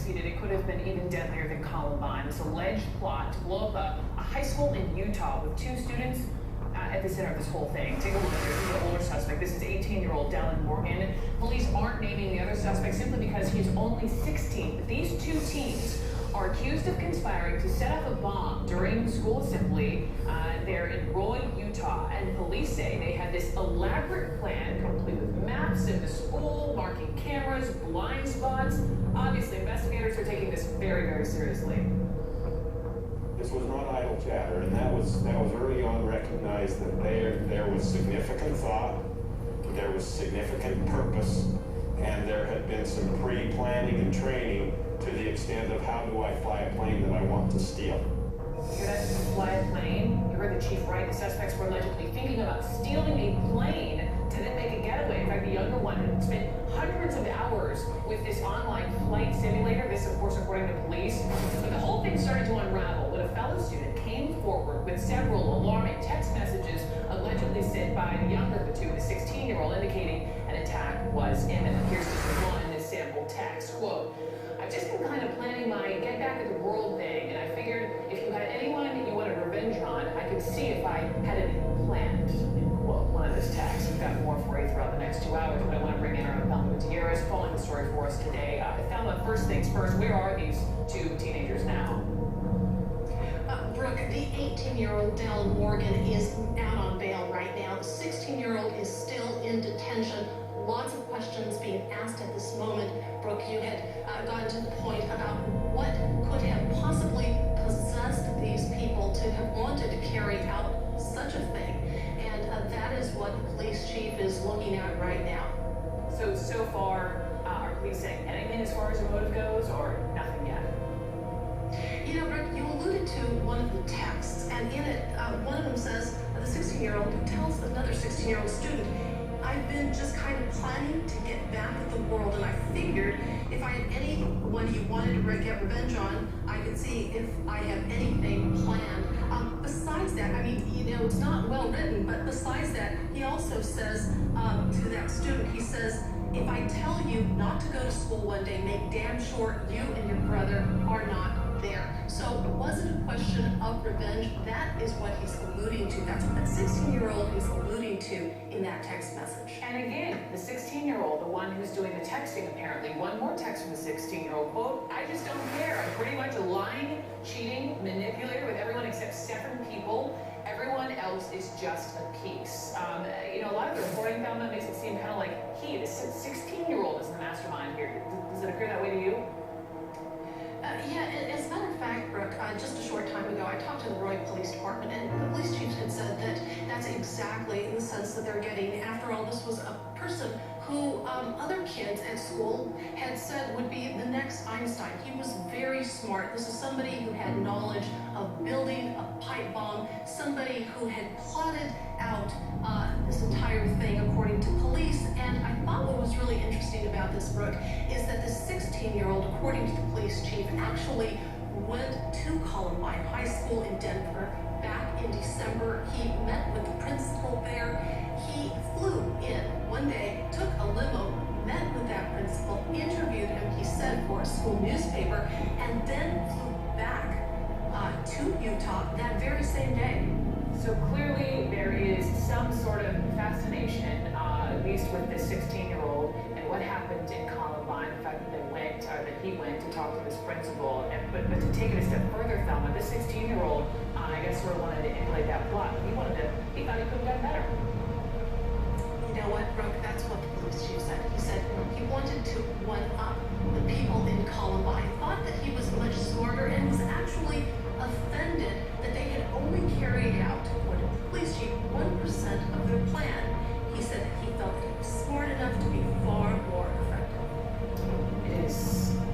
conceded it could have been even deadlier than Columbine. This alleged plot to blow up a high school in Utah with 2 students at the center of this whole thing. Take a look at this. This is the older suspect. This is 18-year-old Dallin Morgan. Police aren't naming the other suspect simply because he's only 16. But these 2 teens are accused of conspiring to set up a bomb during school assembly there in Roy, Utah. And police say they had this elaborate plan, complete with maps of the school, marking cameras, blind spots. Obviously, investigators are taking this very, very seriously. This was not idle chatter, and that was early on recognized that there was significant thought, there was significant purpose, and there had been some pre-planning and training to the extent of how do I fly a plane that I want to steal. You heard that? Fly a plane? You heard the chief right. The suspects were allegedly thinking about stealing a plane to then make a getaway. In fact, the younger one had spent hundreds of hours with this online flight simulator. This, of course, according to police. But the whole thing started to unravel when a fellow student came forward with several alarming text messages allegedly sent by the younger of the two, the 16-year-old, indicating an attack was imminent. Here's just one sample text. Quote, I've just been kind of planning my get back at the world thing, and I figured if you had anyone that you wanted revenge on, I could see if I had it planned. Quote, one of those texts. We've got more for you throughout the next 2 hours, but I want to bring in our Thelma Gutierrez following the story for us today. Thelma, first things first, where are these 2 teenagers now? Brooke, the 18-year-old Dallin Morgan is out on bail right now. The 16-year-old is still in detention. Lots of questions being asked at this moment. Brooke, you had gotten to the point about what could have possibly possessed these people to have wanted to carry out such a thing. And that is what the police chief is looking at right now. So far, are police saying anything as far as the motive goes, or nothing yet? You know, Brooke, you alluded to one of the texts, and in it, one of them says, the 16-year-old tells another 16-year-old student, I've been just kind of planning to get back at the world, and I figured if I had anyone you wanted to get revenge on, I could see if I have anything planned. Besides that, I mean, you know, it's not well written, but besides that, he also says to that student, he says, if I tell you not to go to school one day, make damn sure you and your brother are not there. So was it a question of revenge? That is what he's alluding to. That's what that 16-year-old is alluding to in that text message. And again, the 16-year-old, the one who's doing the texting apparently, one more text from the 16-year-old, quote, I just don't care. I'm pretty much a lying, cheating manipulator with everyone except 7 people. Everyone else is just a piece. You know, a lot of the reporting, Thelma, makes it seem kind of like he, the 16-year-old, is the mastermind here. Does it appear that way to you? Yeah, as a matter of fact, Brooke, just a short time ago, I talked to the Roy Police Department, and the police chief had said that that's exactly in the sense that they're getting. After all, this was a person who other kids at school had said would be the next Einstein. He was very smart. This is somebody who had knowledge of building a pipe bomb, somebody who had plotted out this entire thing according to police. And I thought what was really interesting about this, Brooke, is that the 16-year-old, according to the police chief, actually went to Columbine High School in Denver back in December. He met with the principal there. He flew in one day, took a limo, met with that principal, interviewed him, he said, for a school newspaper, and then flew back to Utah that very same day. So clearly there is some sort of fascination, at least with this 16-year-old, and what happened in Columbine, the fact that he went to talk to this principal. But to take it a step further, Thelma, this 16-year-old, I guess, sort of wanted to emulate that plot. He thought he could have done better. You know what, Brooke? That's what the police chief said. He said he wanted to one-up the people in Columbine, thought that he was much smarter, and was actually offended that they had only carried out, according to the police chief, 1% of their plan. He said that he felt that he was smart enough to be far more effective. It is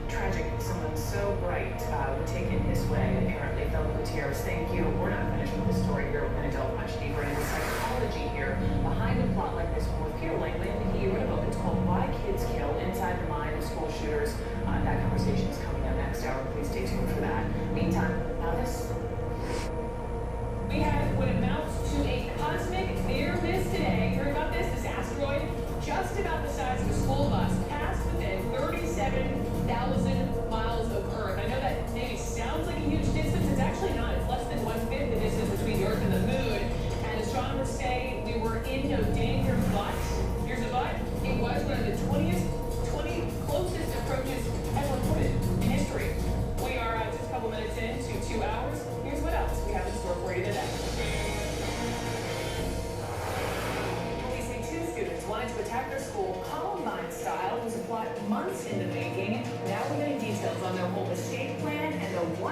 tragic that someone so bright would take it this way, apparently. Thelma Gutierrez, thank you. We're not finished with the story here. We're going to delve much deeper into the psychology here behind a plot like this one with Peter Langley. He wrote a book. It's called Why Kids Kill, Inside the Mind of School Shooters. That conversation is coming up next hour. Please stay tuned for that. Meantime, now this. We have what amounts to a cosmic near miss today. Heard about this? This asteroid, just about the size of a school bus, passed within 37,000 miles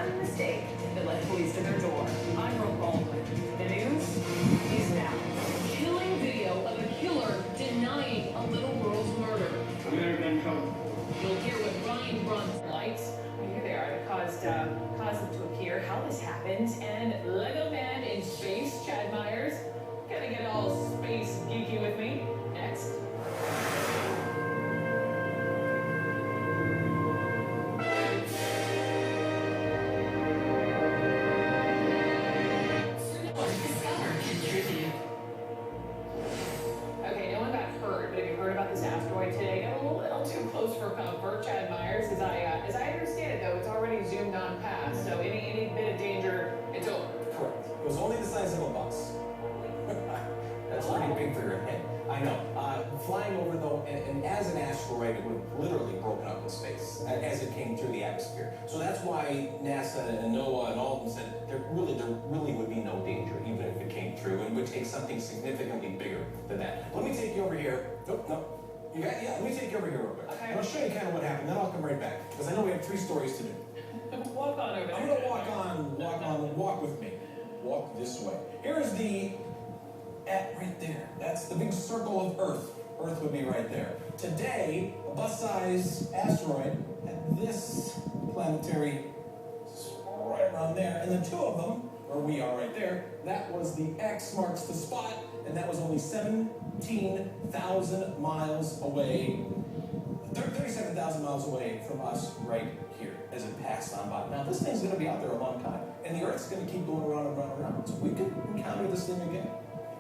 one mistake that led police to their door. I'm Brooke Baldwin. The news is now. Chilling video of a killer denying a little girl's murder. I'm never been in trouble. You'll hear what Ryan runs lights. Here they are. It caused them to appear, how this happened, and Lego Man in space, Chad Myers. Gonna get all space geeky with me next. Okay, no one got hurt, but have you heard about this asteroid today? Got a little too close for comfort, Chad Myers. As I understand it, though, it's already zoomed on past, so any bit of danger, it's over. Correct. It was only the size of a bus. That's pretty big for your head. I know. Flying over, though, and as an asteroid, it would have literally broken up in space as it came through the atmosphere. So that's why NASA and NOAA and all of them said there really would be no danger, even if it came through, and it would take something significantly bigger than that. Let me take you over here. Nope, nope. Let me take you over here real quick. Okay. And I'll show you kind of what happened, then I'll come right back, because I know we have 3 stories to do. Walk on over there. I'm gonna walk with me. Walk this way. Here is right there. That's the big circle of Earth. Earth would be right there. Today, a bus-sized asteroid at this planetary, right around there, and the 2 of them, where we are right there, that was the X marks the spot, and that was only 17,000 miles away, 37,000 miles away from us right here as it passed on by. Now, this thing's going to be out there a long time, and the Earth's going to keep going around and around and around. So we could encounter this thing again.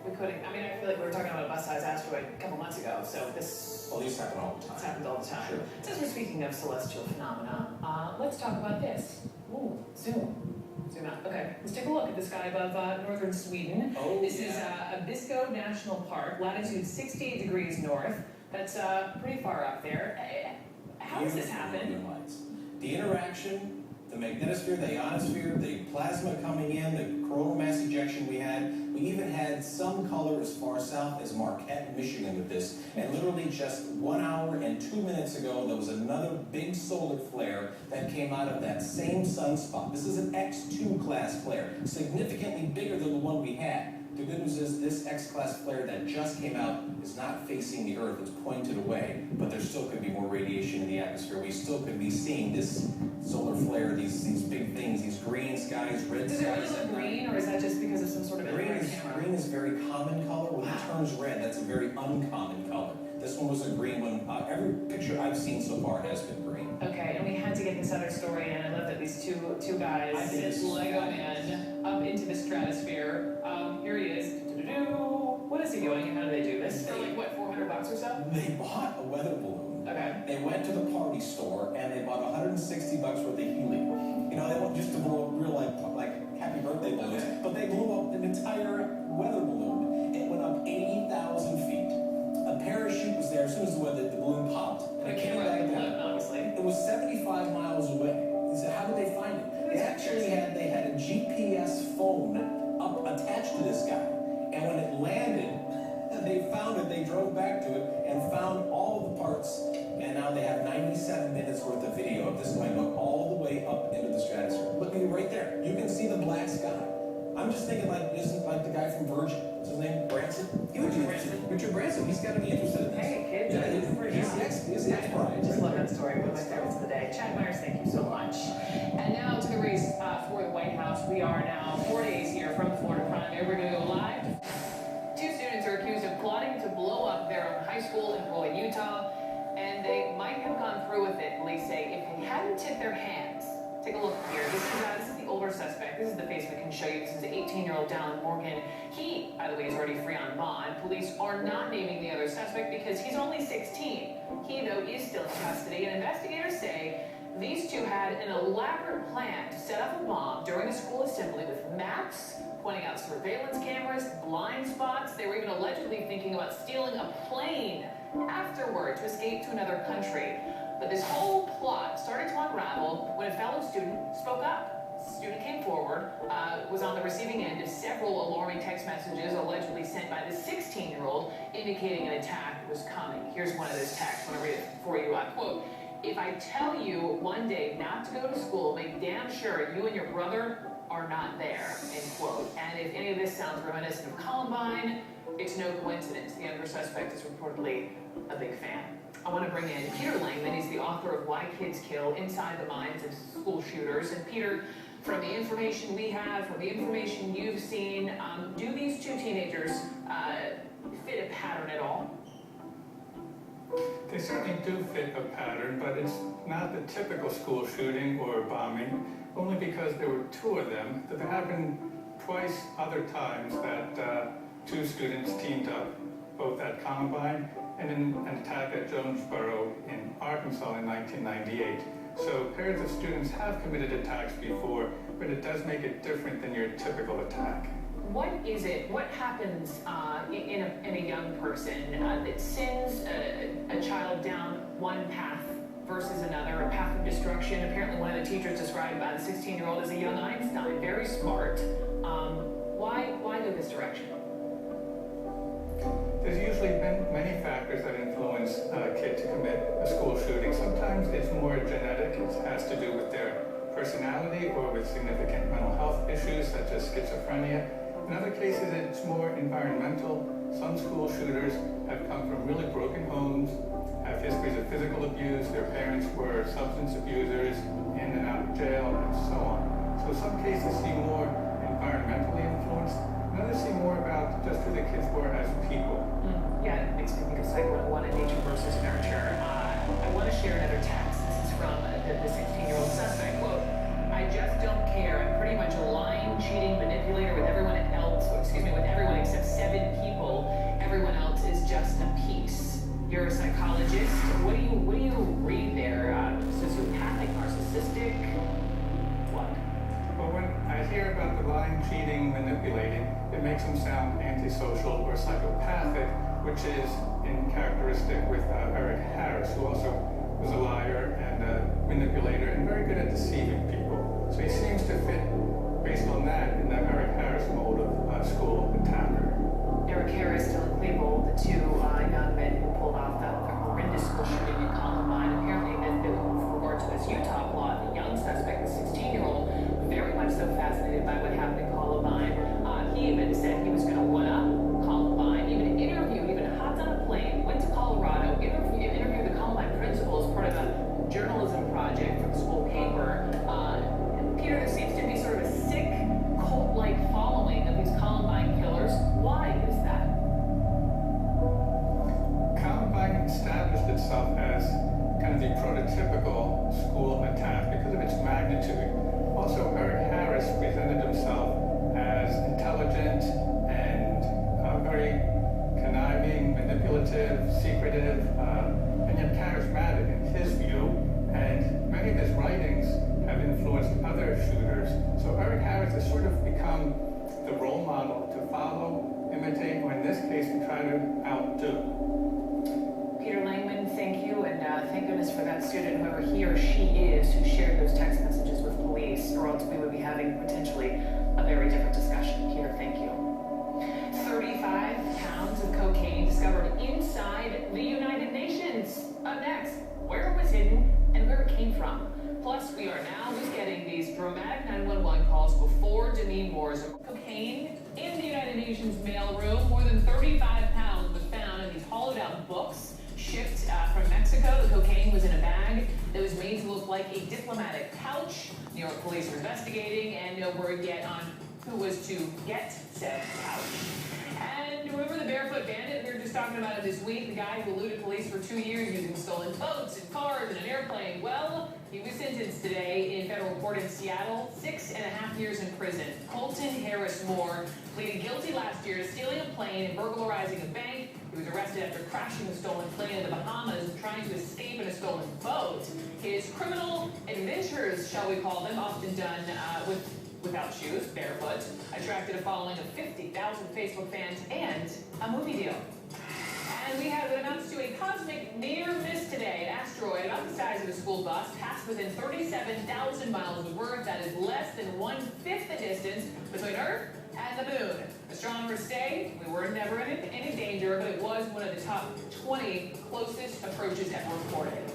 We couldn't. I mean, I feel like we were talking about a bus-sized asteroid a couple months ago, so this... Well, these happen all the time. It's happened all the time. Sure. Since we're speaking of celestial phenomena, let's talk about this. Ooh, zoom out. Okay, let's take a look at the sky above northern Sweden. Oh, this is Abisko National Park, latitude 68 degrees north. That's pretty far up there. How does this happen? The interaction, the magnetosphere, the ionosphere, the plasma coming in, the coronal mass ejection we had. We even had some color as far south as Marquette, Michigan with this. And literally just 1 hour and 2 minutes ago, there was another big solar flare that came out of that same sunspot. This is an X2 class flare, significantly bigger than the one we had. The good news is this X-class flare that just came out is not facing the Earth, it's pointed away, but there still could be more radiation in the atmosphere. We still could be seeing this solar flare, these big things, these green skies, red skies. Does it really look green, or is that just because of some sort of Green is a very common color. When it turns red, that's a very uncommon color. This one was a green one. Every picture I've seen so far has been green. Okay, and we had to get this other story in. I love that these two guys sent Lego Man up into the stratosphere. Here he is. What is he doing, and how do they do this? For like, what, $400 or so? They bought a weather balloon. Okay. They went to the party store, and they bought $160 worth of helium. You know, they want just to blow up real, like happy birthday balloons, but they blew up an entire weather balloon. It went up 80,000 feet. A parachute was there as soon as the balloon popped. And it came back down. Obviously. It was 75 miles away. He said, how did they find it? They actually had a GPS phone up attached to this guy. And when it landed, they found it, they drove back to it and found all of the parts. And now they have 97 minutes worth of video of this going up all the way up into the stratosphere. Look at me right there. You can see the black sky. I'm just thinking isn't like the guy from Virgin. What's his name? Branson? Richard Branson. He's got to be interested in this. Hey, kids. Yeah, he's the expert. I just love that story. One of my favorites of the day. Chad Myers, thank you so much. And now to the race for the White House. We are now 4 days here from the Florida primary. We're going to go live. 2 students are accused of plotting to blow up their own high school in Roy, Utah. And they might have gone through with it, police say, if they hadn't tipped their hands. Take a look here. This is the older suspect. This is the face we can show you. This is 18-year-old Dallin Morgan. He, by the way, is already free on bond. Police are not naming the other suspect because he's only 16. He, though, is still in custody, and investigators say these two had an elaborate plan to set up a bomb during a school assembly with maps, pointing out surveillance cameras, blind spots. They were even allegedly thinking about stealing a plane afterward to escape to another country. But this whole plot started to unravel when a fellow student spoke up. The student came forward, was on the receiving end of several alarming text messages allegedly sent by the 16-year-old indicating an attack was coming. Here's one of those texts. I want to read it for you. Quote, if I tell you one day not to go to school, make damn sure you and your brother are not there, end quote. And if any of this sounds reminiscent of Columbine, it's no coincidence. The younger suspect is reportedly a big fan. I want to bring in Peter Langman. He's the author of Why Kids Kill, Inside the Minds of School Shooters. And Peter, from the information we have, from the information you've seen, do these two teenagers fit a pattern at all? They certainly do fit a pattern, but it's not the typical school shooting or bombing, only because there were two of them. There have been twice other times that two students teamed up, both at Columbine and in an attack at Jonesboro in Arkansas in 1998. So pairs of students have committed attacks before, but it does make it different than your typical attack. What is it, what happens in a young person that sends a child down one path versus another, a path of destruction? Apparently one of the teachers described the 16-year-old as a young Einstein, very smart. Why go this direction? There's usually been many factors that influence a kid to commit a school shooting. Sometimes it's more genetic. It has to do with their personality or with significant mental health issues such as schizophrenia. In other cases, it's more environmental. Some school shooters have come from really broken homes, have histories of physical abuse, their parents were substance abusers, in and out of jail, and so on. So some cases seem more environmentally influenced, and others seem more about just who the kids were as people. Yeah, it makes me think of Cycle 1 and Nature versus Nurture. I want to share another text. This is from the 16-year-old suspect. Quote, I just don't care. I'm pretty much a lying, cheating manipulator with everyone else, with everyone except 7 people. Everyone else is just a piece. You're a psychologist. What do you read there? Sociopathic, narcissistic? What? Well, when I hear about the lying, cheating, manipulating, it makes them sound antisocial or psychopathic, which is in characteristic with Eric Harris, who also was a liar and a manipulator and very good at deceiving people. So he seems to fit, based on that, in the Eric Harris mold of school attacker. Eric Harris, Dylan Klebold, the two young men who pulled off the horrendous school shooting in Columbine. Apparently, with regard to this Utah plot, the young suspect, the 16-year-old, very much so fascinated by what happened in Columbine. He even said he was going to one-up Columbine, even hopped on a plane, went to Colorado, interviewed the Columbine principal as part of a journalism project for the school paper. Peter, there seems to be sort of a sick, cult-like following of these Columbine killers. Why is that? Columbine established itself as kind of the prototypical school attack because of its magnitude. Also, Eric Harris presented himself as intelligent and very conniving, manipulative, secretive, and yet charismatic in his view. And many of his writings have influenced other shooters. So Eric Harris has sort of become the role model to follow, imitate, or in this case, to try to outdo. Peter Langman, thank you, and thank goodness for that student, whoever he or she is, who shared those text messages with police, or else we would be having potentially a very different discussion. Peter, thank you. 35 pounds of cocaine discovered inside the United Nations. Up next, where it was hidden and where it came from. Plus, we are now just getting these dramatic 911 calls before Demi Moore's cocaine in the United Nations mailroom. More than 35 pounds was found in these hollowed-out books shipped from Mexico. The cocaine was in a bag that was made to look like a diplomatic pouch. New York police are investigating, and no word yet on who was to get said pouch. And remember the barefoot bandit? We were just talking about it this week. The guy who eluded police for 2 years using stolen boats and cars and an airplane. Well, he was sentenced today in federal court in Seattle, 6.5 years in prison. Colton Harris Moore pleaded guilty last year to stealing a plane and burglarizing a bank. He was arrested after crashing a stolen plane in the Bahamas and trying to escape in a stolen boat. His criminal adventures, shall we call them, often done without shoes, barefoot, attracted a following of 50,000 Facebook fans and a movie deal. And we have what amounts to a cosmic near miss today. An asteroid about the size of a school bus passed within 37,000 miles of Earth. That is less than 1/5 the distance between Earth and the moon. Astronomers say we were never in any danger, but it was one of the top 20 closest approaches ever recorded.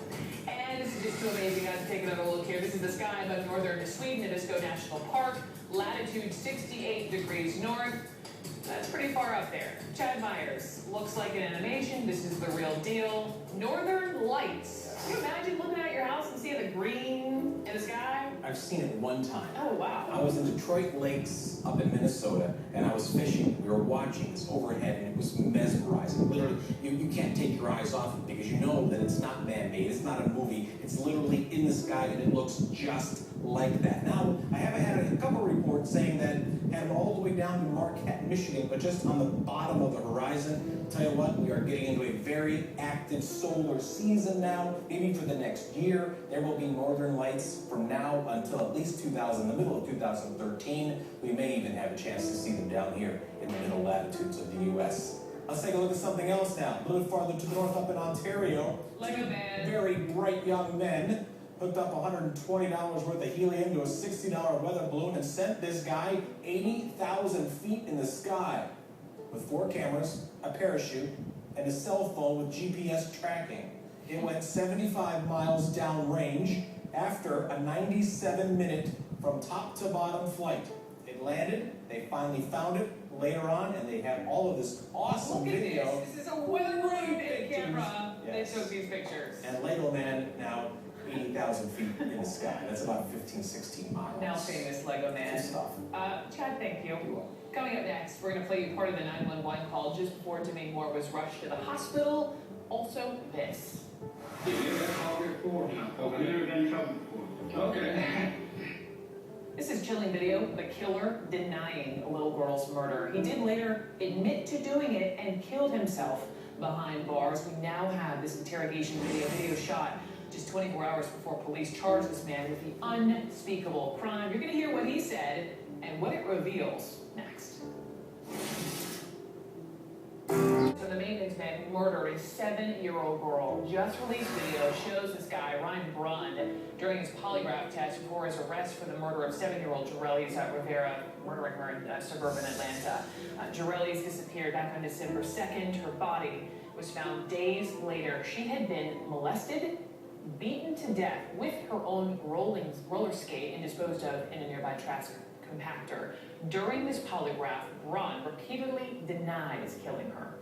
And is just too amazing. I have to take another look here. This is the sky above northern Sweden, Abisko National Park. Latitude 68 degrees north. That's pretty far up there. Chad Myers, looks like an animation. This is the real deal. Northern Lights. Can you imagine looking out your house and seeing the green in the sky? I've seen it one time. Oh, wow. I was in Detroit Lakes up in Minnesota, and I was fishing. We were watching this overhead, and it was mesmerizing. Literally, you can't take your eyes off it because you know that it's not man-made. It's not a movie. It's literally in the sky, and it looks just like that. Now, I have had a couple reports saying that had all the way down to Marquette, Michigan, but just on the bottom of the horizon. Tell you what, we are getting into a very active solar season now. Maybe for the next year, there will be northern lights from now until at least the middle of 2013. We may even have a chance to see them down here in the middle latitudes of the U.S. Let's take a look at something else now. A little farther to the north up in Ontario. Lego man. Very bright young men hooked up $120 worth of helium to a $60 weather balloon and sent this guy 80,000 feet in the sky with 4 cameras, a parachute, and a cell phone with GPS tracking. It went 75 miles downrange after a 97-minute from top to bottom flight. It landed, they finally found it later on, and they have all of this awesome Look at video. this. This is a well-made big camera Yes. that took these pictures. And Lego Man now 80,000 feet in the sky. That's about 15, 16 miles. Now famous Lego man. Good stuff. Chad, thank you. You're welcome. Coming up next, we're going to play you part of the 911 call just before Demi Moore was rushed to the hospital. Also, this. Did you ever call before? No. I've never been in trouble before. Okay. This is chilling video of a killer denying a little girl's murder. He did later admit to doing it and killed himself behind bars. We now have this interrogation video shot just 24 hours before police charged this man with the unspeakable crime. You're going to hear what he said and what it reveals next. So the maintenance man who murdered a 7-year-old girl just released video shows this guy, Ryan Brund, during his polygraph test before his arrest for the murder of 7-year-old Jorelys Rivera, murdering her in suburban Atlanta. Jorelys disappeared back on December 2nd. Her body was found days later. She had been molested, beaten to death with her own roller skate and disposed of in a nearby trash compactor. During this polygraph, Brund repeatedly denies killing her.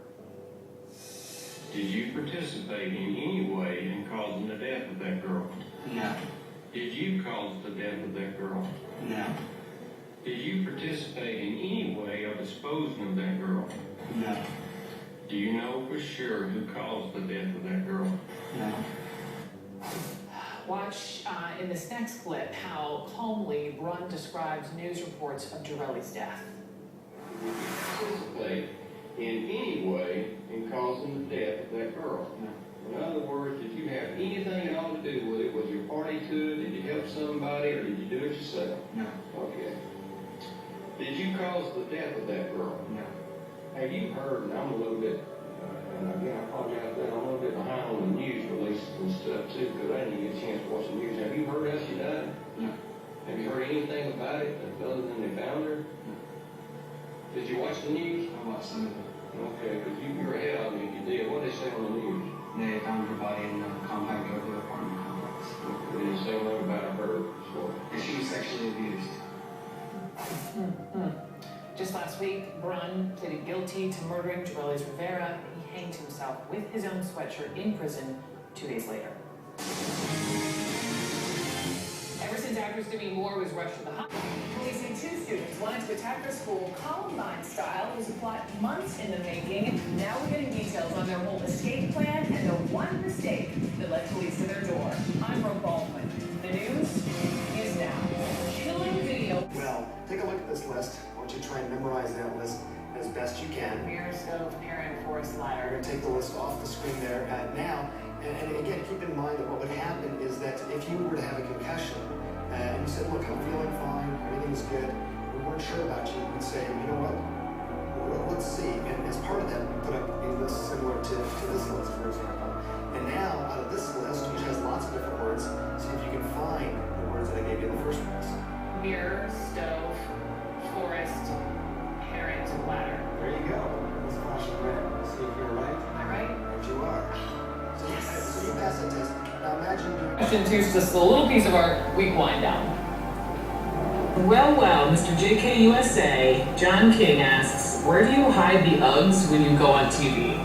Did you participate in any way in causing the death of that girl? No. Did you cause the death of that girl? No. Did you participate in any way of disposing of that girl? No. Do you know for sure who caused the death of that girl? No. Watch in this next clip how calmly Brund describes news reports of Jorelys' death. Participate in any way in causing the death of that girl? No. In other words, did you have anything at all to do with it? Was you party to it? Did you help somebody, or did you do it yourself? No. Okay. Did you cause the death of that girl? No. Have you heard, and I'm a little bit, and again, I apologize that I'm a little bit behind on the news releases and stuff too, because I didn't get a chance to watch the news. Have you heard how she died? No. Have you heard anything about it other than they found her? No. Did you watch the news? I watched some of it. Okay, because you're ahead of me if you did. What did they say on the news? They found her body in the compound of the apartment complex. They didn't say anything about her story. And she was sexually abused. Just last week, Brund pleaded guilty to murdering Jorelys Rivera. He hanged himself with his own sweatshirt in prison 2 days later. Ever since actress Demi Moore was rushed to the hospital, police say 2 students wanted to attack their school Columbine style. It was a plot months in the making. Now we're getting details on their whole escape plan and the one mistake that led police to their door. I'm Brooke Baldwin. The news is now. Chilling video. Well, take a look at this list. I want you to try and memorize that list as best you can. Mirror, stove, parent, forest, We're ladder. going to take the list off the screen there now. And again, keep in mind that what would happen is that if you were to have a concussion and you said, look, I'm feeling fine, everything's good, we weren't sure about you, we'd say, you know what, let's see. And as part of that, we put up a list similar to this list, for example. And now, out of this list, which has lots of different words, see if you can find the words that I gave you in the first place. Mirror, stove, forest, parent, ladder. There you go. Let's flash it red. See if you're right. Am I right? Right you are. So you pass the test. Now imagine you're... question too, is just a little piece of our week wind down. Well, Mr. JKUSA, John King asks, where do you hide the Uggs when you go on TV?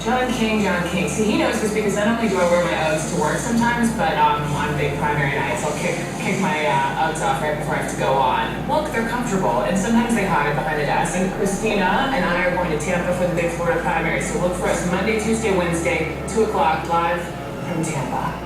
John King. See, he knows this because not only do I wear my Uggs to work sometimes, but on big primary nights, I'll kick my Uggs off right before I have to go on. Look, they're comfortable, and sometimes they hide behind the desk. And Christina and I are going to Tampa for the big Florida primary, so look for us Monday, Tuesday, Wednesday, 2 o'clock, live from Tampa.